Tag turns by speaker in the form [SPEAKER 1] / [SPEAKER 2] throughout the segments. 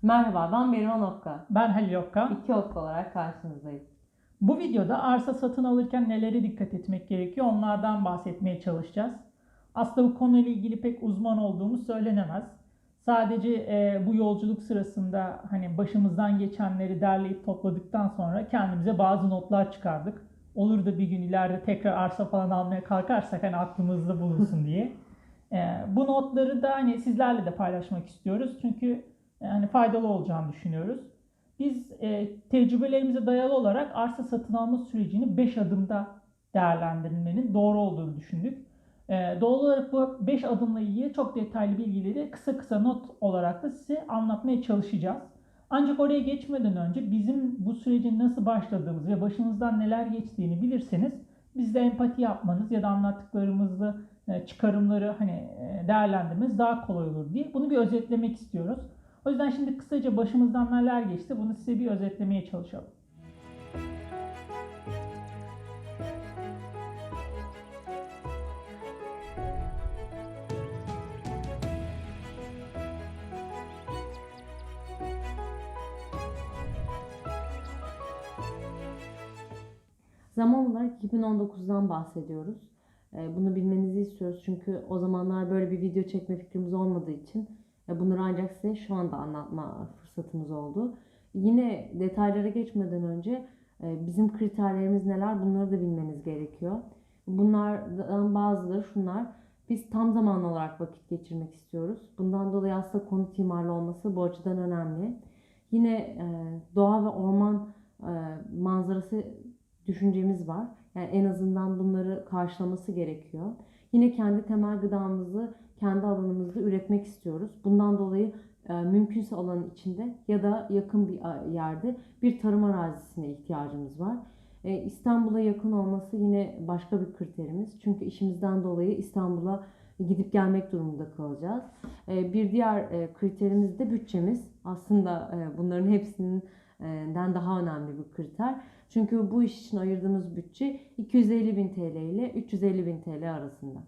[SPEAKER 1] Merhaba, ben Berivan Okka.
[SPEAKER 2] Ben Halil Okka.
[SPEAKER 1] İki Okka olarak karşınızdayız.
[SPEAKER 2] Bu videoda arsa satın alırken nelere dikkat etmek gerekiyor onlardan bahsetmeye çalışacağız. Aslında bu konuyla ilgili pek uzman olduğumuz söylenemez. Sadece bu yolculuk sırasında hani başımızdan geçenleri derleyip topladıktan sonra kendimize bazı notlar çıkardık. Olur da bir gün ileride tekrar arsa falan almaya kalkarsak hani aklımızda bulunsun diye. Bu notları da hani sizlerle de paylaşmak istiyoruz. Çünkü hani faydalı olacağını düşünüyoruz. Biz tecrübelerimize dayalı olarak arsa satın alma sürecini 5 adımda değerlendirilmenin doğru olduğunu düşündük. Doğal olarak bu 5 adımla ilgili çok detaylı bilgileri kısa kısa not olarak da size anlatmaya çalışacağız. Ancak oraya geçmeden önce bizim bu sürecin nasıl başladığımızı ve başımızdan neler geçtiğini bilirseniz bizde empati yapmanız ya da anlattıklarımızı çıkarımları hani değerlendirmeniz daha kolay olur diye bunu bir özetlemek istiyoruz. O yüzden şimdi kısaca başımızdan neler geçti bunu size bir özetlemeye çalışalım.
[SPEAKER 1] Zaman olarak 2019'dan bahsediyoruz. Bunu bilmenizi istiyoruz çünkü o zamanlar böyle bir video çekme fikrimiz olmadığı için bunları ancak size şu anda anlatma fırsatımız oldu. Yine detaylara geçmeden önce bizim kriterlerimiz neler bunları da bilmeniz gerekiyor. Bunlardan bazıları şunlar. Biz tam zamanlı olarak vakit geçirmek istiyoruz. Bundan dolayı aslında konut imarlı olması bu açıdan önemli. Yine doğa ve orman manzarası düşüncemiz var. Yani en azından bunları karşılaması gerekiyor. Yine kendi temel gıdamızı kendi alanımızda üretmek istiyoruz. Bundan dolayı mümkünse alanın içinde ya da yakın bir yerde bir tarım arazisine ihtiyacımız var. İstanbul'a yakın olması yine başka bir kriterimiz. Çünkü işimizden dolayı İstanbul'a gidip gelmek durumunda kalacağız. Bir diğer kriterimiz de bütçemiz. Aslında bunların hepsinden daha önemli bir kriter. Çünkü bu iş için ayırdığımız bütçe 250.000 TL ile 350.000 TL arasında.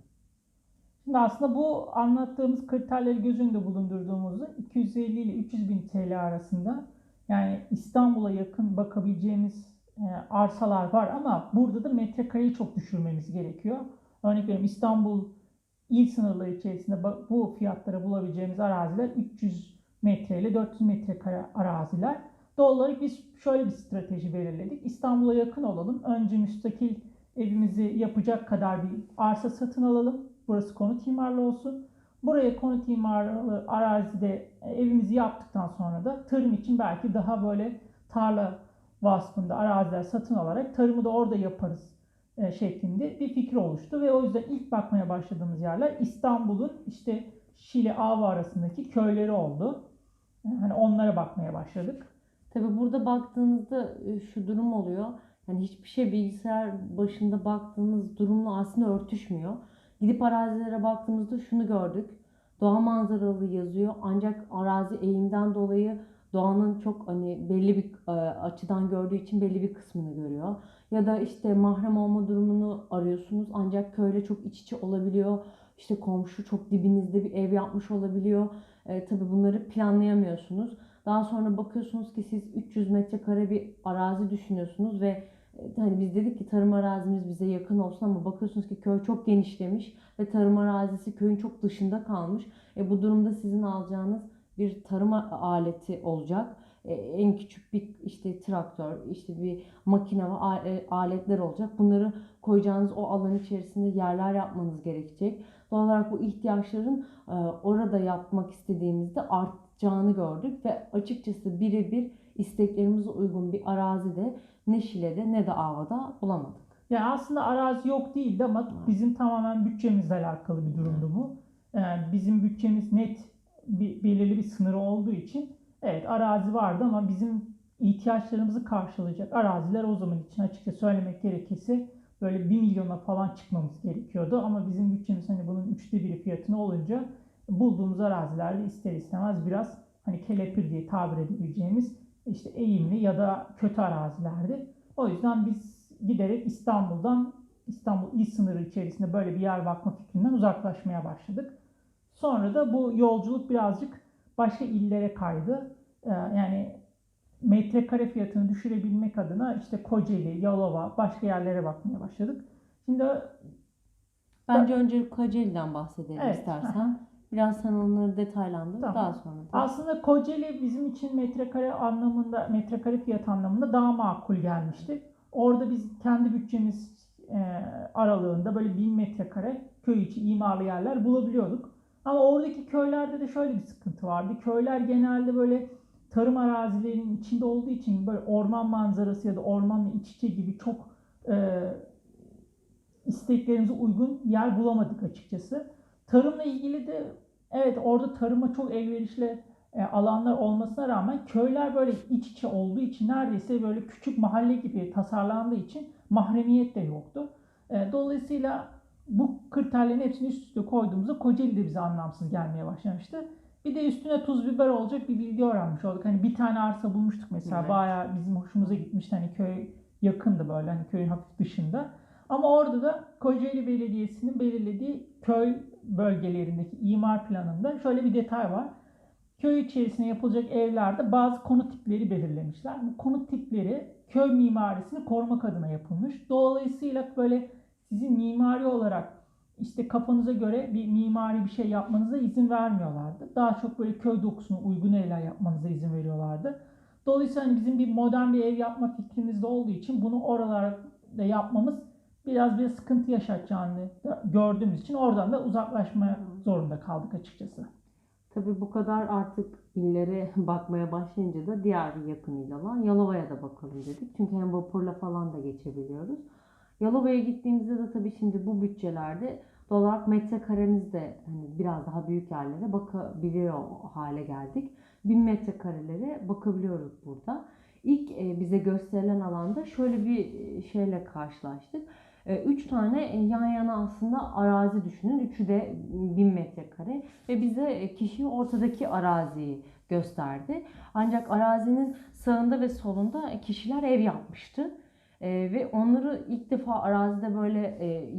[SPEAKER 2] Şimdi aslında bu anlattığımız kriterleri göz önünde bulundurduğumuzda 250 ile 300 bin TL arasında yani İstanbul'a yakın bakabileceğimiz arsalar var ama burada da metrekareyi çok düşürmemiz gerekiyor. Örnek veriyorum İstanbul il sınırları içerisinde bu fiyatlara bulabileceğimiz araziler 300 metre ile 400 metrekare araziler. Doğal olarak biz şöyle bir strateji belirledik. İstanbul'a yakın olalım. Önce müstakil evimizi yapacak kadar bir arsa satın alalım. Burası konut imarlı olsun. Buraya konut imarlı arazide evimizi yaptıktan sonra da tarım için belki daha böyle tarla vasfında araziler satın alarak tarımı da orada yaparız şeklinde bir fikir oluştu ve o yüzden ilk bakmaya başladığımız yerler İstanbul'un işte Şile Ava arasındaki köyleri oldu. Hani onlara bakmaya başladık.
[SPEAKER 1] Tabii burada baktığınızda şu durum oluyor. Yani hiçbir şey bilgisayar başında baktığınız durumla aslında örtüşmüyor. Gidip arazilere baktığımızda şunu gördük. Doğa manzaralı yazıyor ancak arazi eğimden dolayı doğanın çok hani belli bir açıdan gördüğü için belli bir kısmını görüyor. Ya da işte mahrem olma durumunu arıyorsunuz ancak köyle çok iç içe olabiliyor. İşte komşu çok dibinizde bir ev yapmış olabiliyor. Tabii bunları planlayamıyorsunuz. Daha sonra bakıyorsunuz ki siz 300 metrekare bir arazi düşünüyorsunuz ve hani biz dedik ki tarım arazimiz bize yakın olsun ama bakıyorsunuz ki köy çok genişlemiş ve tarım arazisi köyün çok dışında kalmış. Bu durumda sizin alacağınız bir tarım aleti olacak. En küçük bir işte traktör, işte bir makine ve aletler olacak. Bunları koyacağınız o alan içerisinde yerler yapmanız gerekecek. Doğal olarak bu ihtiyaçların orada yapmak istediğimizde artacağını gördük ve açıkçası birebir isteklerimize uygun bir arazide ne Şile'de ne de Ava'da bulamadık.
[SPEAKER 2] Yani aslında arazi yok değildi ama bizim tamamen bütçemizle alakalı bir durumdu bu. Bizim bütçemiz net belirli bir sınırı olduğu için evet arazi vardı ama bizim ihtiyaçlarımızı karşılayacak araziler o zaman için açıkça söylemek gerekirse böyle 1 milyona falan çıkmamız gerekiyordu. Ama bizim bütçemiz hani bunun 1/3 fiyatına olunca bulduğumuz arazilerde ister istemez biraz hani kelepir diye tabir edebileceğimiz işte eğimli ya da kötü arazilerdi. O yüzden biz giderek İstanbul il sınırı içerisinde böyle bir yer bakma fikrinden uzaklaşmaya başladık. Sonra da bu yolculuk birazcık başka illere kaydı. Yani metrekare fiyatını düşürebilmek adına işte Kocaeli, Yalova, başka yerlere bakmaya başladık. Şimdi
[SPEAKER 1] Bence önce Kocaeli'den bahsedelim
[SPEAKER 2] evet,
[SPEAKER 1] istersen. Biraz sen onları detaylandır.
[SPEAKER 2] tamam.
[SPEAKER 1] Daha sonra da.
[SPEAKER 2] Aslında Kocaeli bizim için metrekare anlamında, metrekare fiyat anlamında daha makul gelmişti. Orada biz kendi bütçemiz aralığında böyle 1000 metrekare köy içi imarlı yerler bulabiliyorduk. Ama oradaki köylerde de şöyle bir sıkıntı vardı. Köyler genelde böyle tarım arazilerinin içinde olduğu için böyle orman manzarası ya da ormanla iç içe gibi çok e, isteklerimize uygun yer bulamadık açıkçası. Tarımla ilgili de evet, orada tarıma çok elverişli alanlar olmasına rağmen köyler böyle iç içe olduğu için, neredeyse böyle küçük mahalle gibi tasarlandığı için mahremiyet de yoktu. Dolayısıyla bu kriterlerin hepsini üst üste koyduğumuzda Kocaeli de bize anlamsız gelmeye başlamıştı. Bir de üstüne tuz biber olacak bir bilgi öğrenmiş olduk. Hani bir tane arsa bulmuştuk mesela,
[SPEAKER 1] Evet.
[SPEAKER 2] bayağı bizim hoşumuza gitmişti. Hani köy yakındı, böyle hani köyün hafif dışında. Ama orada da Kocaeli Belediyesi'nin belirlediği köy bölgelerindeki imar planında şöyle bir detay var. Köy içerisinde yapılacak evlerde bazı konut tipleri belirlemişler. Bu konut tipleri köy mimarisini korumak adına yapılmış. Dolayısıyla böyle sizin mimari olarak işte kafanıza göre bir mimari bir şey yapmanıza izin vermiyorlardı. Daha çok böyle köy dokusuna uygun evler yapmanıza izin veriyorlardı. Dolayısıyla hani bizim bir modern bir ev yapma fikrimiz de olduğu için bunu oralarda yapmamız biraz sıkıntı yaşatacağını gördüğümüz için oradan da uzaklaşmaya zorunda kaldık açıkçası.
[SPEAKER 1] Tabii bu kadar artık illere bakmaya başlayınca da diğer bir yakın il olan Yalova'ya da bakalım dedik. Çünkü hem vapurla falan da geçebiliyoruz. Yalova'ya gittiğimizde de tabii şimdi bu bütçelerde doğal olarak metrekaremiz de hani biraz daha büyük yerlere bakabiliyor hale geldik. 1000 metrekarelere bakabiliyoruz burada. İlk bize gösterilen alanda şöyle bir şeyle karşılaştık. Üç tane yan yana aslında arazi düşünün. Üçü de 1000 metrekare ve bize kişi ortadaki araziyi gösterdi. Ancak arazinin sağında ve solunda kişiler ev yapmıştı. Ve onları ilk defa arazide böyle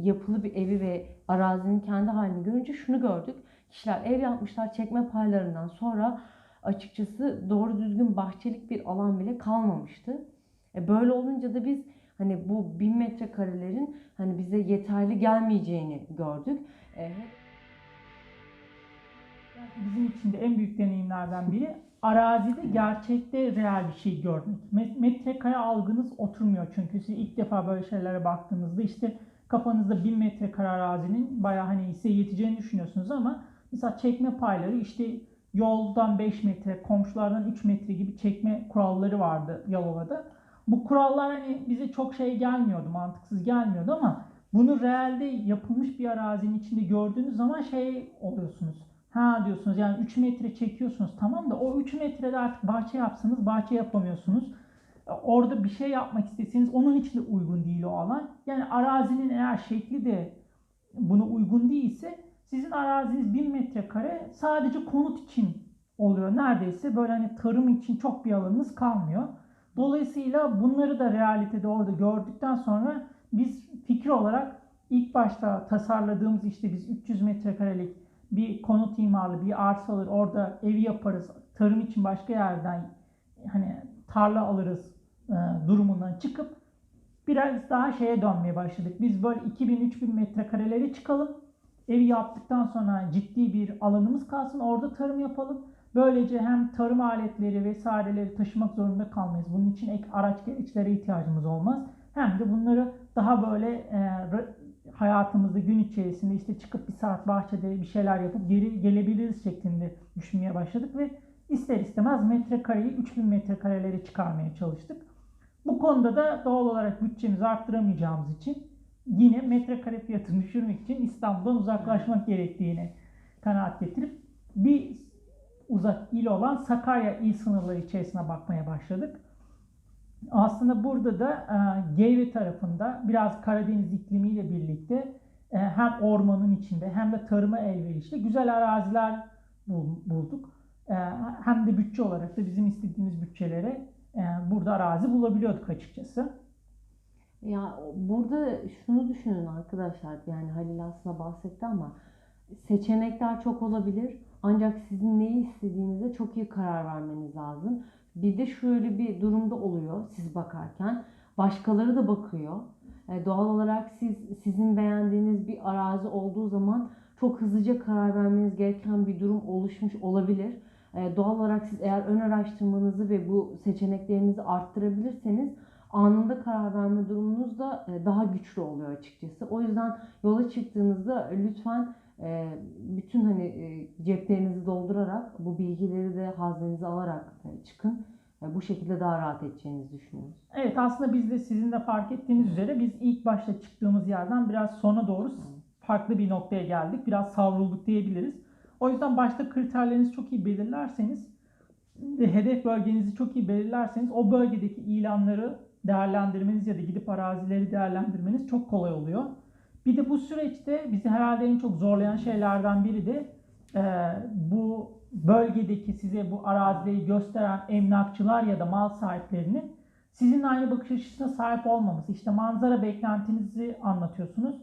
[SPEAKER 1] yapılı bir evi ve arazinin kendi halini görünce şunu gördük. Kişiler ev yapmışlar, çekme paylarından sonra açıkçası doğru düzgün bahçelik bir alan bile kalmamıştı. Böyle olunca da biz hani bu 1000 metrekarelerin hani bize yeterli gelmeyeceğini gördük.
[SPEAKER 2] Bizim için de en büyük deneyimlerden biri arazide gerçekte reel bir şey görmek. Metrekare algınız oturmuyor, çünkü siz ilk defa böyle şeylere baktığınızda işte kafanızda 1000 metrekare arazinin bayağı hani size yeteceğini düşünüyorsunuz, ama mesela çekme payları işte yoldan 5 metre, komşulardan 3 metre gibi çekme kuralları vardı Yalova'da. Bu kurallar hani bize çok şey gelmiyordu, mantıksız gelmiyordu, ama bunu realde yapılmış bir arazinin içinde gördüğünüz zaman şey oluyorsunuz. Ha diyorsunuz, yani 3 metre çekiyorsunuz, tamam da o 3 metrede artık bahçe yapsanız bahçe yapamıyorsunuz. Orada bir şey yapmak isteseniz onun için de uygun değil o alan. Yani arazinin eğer şekli de buna uygun değilse sizin araziniz 1000 metrekare sadece konut için oluyor. Neredeyse böyle hani tarım için çok bir alanınız kalmıyor. Dolayısıyla bunları da realitede orada gördükten sonra biz fikir olarak ilk başta tasarladığımız, işte biz 300 metrekarelik bir konut imarlı bir arsa alır, orada evi yaparız, tarım için başka yerden hani tarla alırız durumundan çıkıp biraz daha şeye dönmeye başladık. Biz böyle 2000-3000 metrekarelere çıkalım. Evi yaptıktan sonra ciddi bir alanımız kalsın, orada tarım yapalım. Böylece hem tarım aletleri vesaireleri taşımak zorunda kalmayız. Bunun için ek araç gereçlere ihtiyacımız olmaz. Hem de bunları daha böyle hayatımızda gün içerisinde işte çıkıp bir saat bahçede bir şeyler yapıp geri gelebiliriz şeklinde düşünmeye başladık ve ister istemez metrekareyi 3000 metrekarelere çıkarmaya çalıştık. Bu konuda da doğal olarak bütçemizi arttıramayacağımız için yine metrekare fiyatını düşürmek için İstanbul'dan uzaklaşmak gerektiğini kanaat getirip bir uzak il olan Sakarya il sınırları içerisine bakmaya başladık. Aslında burada da Geyve tarafında biraz Karadeniz iklimiyle birlikte hem ormanın içinde hem de tarıma elverişli güzel araziler bulduk. Hem de bütçe olarak da bizim istediğimiz bütçelere burada arazi bulabiliyorduk açıkçası.
[SPEAKER 1] Ya burada şunu düşünün arkadaşlar, yani Halil aslında bahsetti ama seçenekler çok olabilir ancak sizin neyi istediğinize çok iyi karar vermeniz lazım. Bir de şöyle bir durumda oluyor siz bakarken. Başkaları da bakıyor. Doğal olarak sizin beğendiğiniz bir arazi olduğu zaman çok hızlıca karar vermeniz gereken bir durum oluşmuş olabilir. Doğal olarak siz eğer ön araştırmanızı ve bu seçeneklerinizi arttırabilirseniz anında karar verme durumunuz da daha güçlü oluyor açıkçası. O yüzden yola çıktığınızda lütfen bütün ceplerinizi doldurarak bu bilgileri de haznenize alarak çıkın. Bu şekilde daha rahat edeceğinizi düşünüyoruz.
[SPEAKER 2] Evet, aslında biz de sizin de fark ettiğiniz üzere biz ilk başta çıktığımız yerden biraz sona doğru farklı bir noktaya geldik. Biraz savrulduk diyebiliriz. O yüzden başta kriterlerinizi çok iyi belirlerseniz, hedef bölgenizi çok iyi belirlerseniz o bölgedeki ilanları değerlendirmeniz ya da gidip arazileri değerlendirmeniz çok kolay oluyor. Bir de bu süreçte bizi herhalde en çok zorlayan şeylerden biri de bu bölgedeki size bu arazileri gösteren emlakçılar ya da mal sahiplerinin sizinle aynı bakış açısına sahip olmaması. İşte manzara beklentinizi anlatıyorsunuz.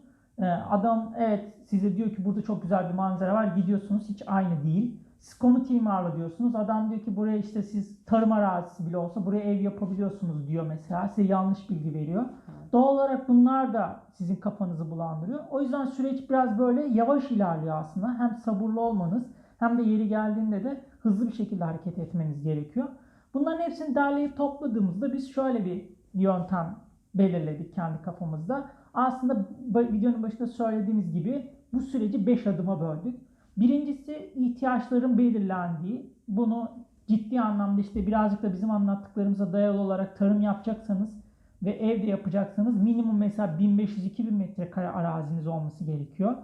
[SPEAKER 2] Adam evet size diyor ki burada çok güzel bir manzara var, gidiyorsunuz, hiç aynı değil. Siz konut imarlı diyorsunuz. Adam diyor ki buraya işte siz tarım arazisi bile olsa buraya ev yapabiliyorsunuz diyor mesela. Size yanlış bilgi veriyor. Doğal olarak bunlar da sizin kafanızı bulandırıyor. O yüzden süreç biraz böyle yavaş ilerliyor aslında. Hem sabırlı olmanız hem de yeri geldiğinde de hızlı bir şekilde hareket etmeniz gerekiyor. Bunların hepsini derleyip topladığımızda biz şöyle bir yöntem belirledik kendi kafamızda. Aslında videonun başında söylediğimiz gibi bu süreci 5 adıma böldük. Birincisi ihtiyaçların belirlendiği, bunu ciddi anlamda işte birazcık da bizim anlattıklarımıza dayalı olarak tarım yapacaksanız ve evde yapacaksanız minimum mesela 1500-2000 metrekare araziniz olması gerekiyor.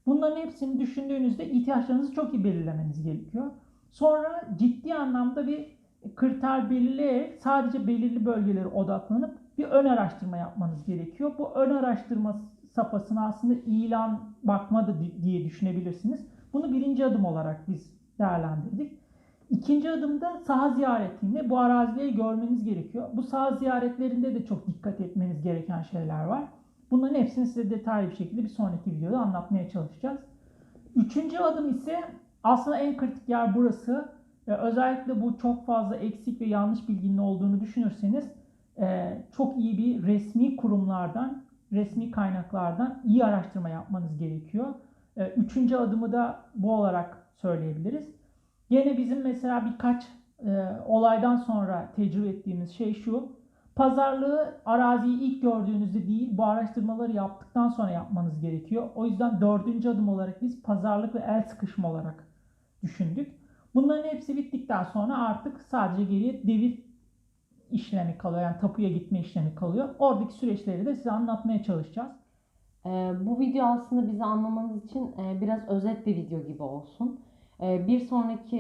[SPEAKER 2] Bunların hepsini düşündüğünüzde ihtiyaçlarınızı çok iyi belirlemeniz gerekiyor. Sonra ciddi anlamda bir kriter belirleyerek sadece belirli bölgelere odaklanıp bir ön araştırma yapmanız gerekiyor. Bu ön araştırma safhasını aslında ilan bakma da diye düşünebilirsiniz. Bunu birinci adım olarak biz değerlendirdik. İkinci adımda saha ziyaretinde bu arazileri görmeniz gerekiyor. Bu saha ziyaretlerinde de çok dikkat etmeniz gereken şeyler var. Bunların hepsini size detaylı bir şekilde bir sonraki videoda anlatmaya çalışacağız. Üçüncü adım ise aslında en kritik yer burası. Özellikle bu çok fazla eksik ve yanlış bilginin olduğunu düşünürseniz çok iyi bir resmi kurumlardan, resmi kaynaklardan iyi araştırma yapmanız gerekiyor. Üçüncü adımı da bu olarak söyleyebiliriz. Yine bizim mesela birkaç olaydan sonra tecrübe ettiğimiz şey şu. Pazarlığı araziyi ilk gördüğünüzde değil, bu araştırmaları yaptıktan sonra yapmanız gerekiyor. O yüzden dördüncü adım olarak biz pazarlık ve el sıkışma olarak düşündük. Bunların hepsi bittikten sonra artık sadece geriye devir işlemi kalıyor. Yani tapuya gitme işlemi kalıyor. Oradaki süreçleri de size anlatmaya çalışacağız.
[SPEAKER 1] Bu video aslında bizi anlamanız için biraz özet bir video gibi olsun. Bir sonraki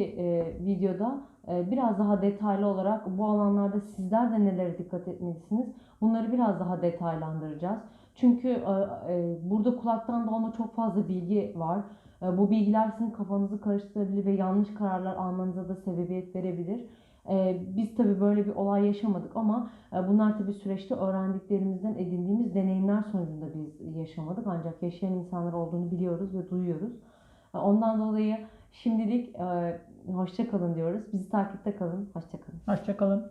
[SPEAKER 1] videoda biraz daha detaylı olarak bu alanlarda sizler de nelere dikkat etmelisiniz, bunları biraz daha detaylandıracağız. Çünkü burada kulaktan dolma çok fazla bilgi var. Bu bilgiler sizin kafanızı karıştırabilir ve yanlış kararlar almanıza da sebebiyet verebilir. Biz tabii böyle bir olay yaşamadık ama bunlar tabii süreçte öğrendiklerimizden edindiğimiz deneyimler sonucunda biz yaşamadık. Ancak yaşayan insanlar olduğunu biliyoruz ve duyuyoruz. Ondan dolayı şimdilik hoşça kalın diyoruz. Bizi takipte kalın. Hoşça kalın.
[SPEAKER 2] Hoşça kalın.